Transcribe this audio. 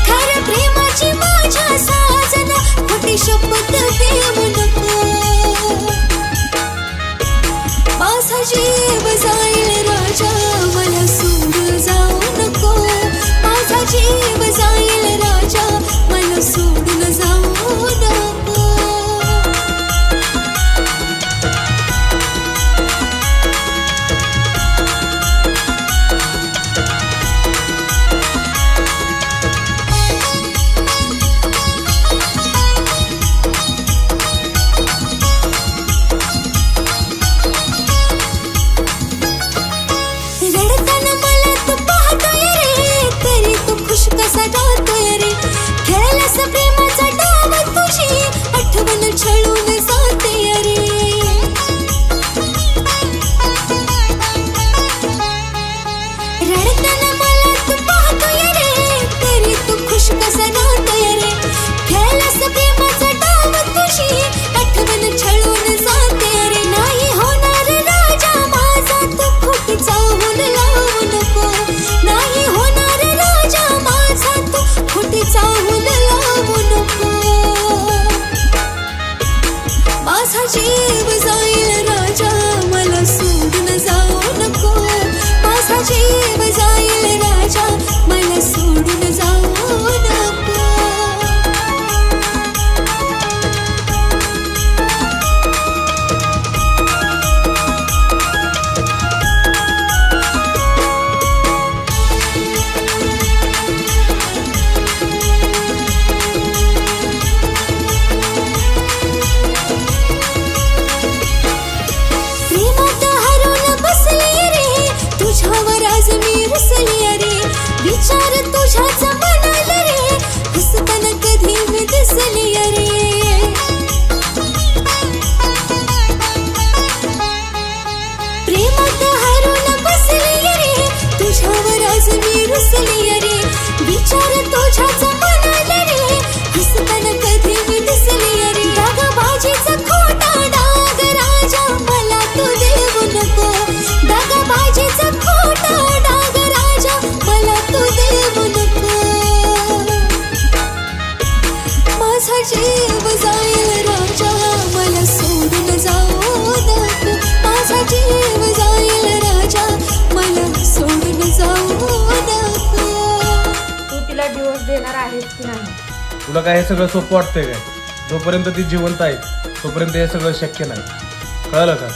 खऱ्या प्रेमाची माझ्या साजना खोटी शपथ देऊ नको माझा जीव जाईल राजा मला सोडून जाऊ नको माझा जीव जाईल राजा मला सोडून जाऊ नको जीव जाईल राजा मला सोडून जाऊ नको माझा जीव जाईल राजा मला सोडून जाऊ नको विचार तुझ्याच मनाला रे हसताना कधी मी दिसली रे प्रेमात हरवून बसली रे तुझ्यावर आज मी रुसली रे विचार तुझ्याच मनाला रे हसताना कधी मी दिसली रे दागबाजीचा खोटा डाग राजा मला तू देऊ नको दागबाजीचा खोटा डाग राजा मला तू देऊ नको माझा जीव जाईल राजा मला सोडून जाऊ नको माझा जीव जाईल राजा मला सोडून जाऊ नको तू तिला डिवोर्स देणार आहेस की नाही? तुला काय हे सगळं सोपं वाटतंय काय? जोपर्यंत ती जिवंत आहे तोपर्यंत हे सगळं शक्य नाही, कळलं का?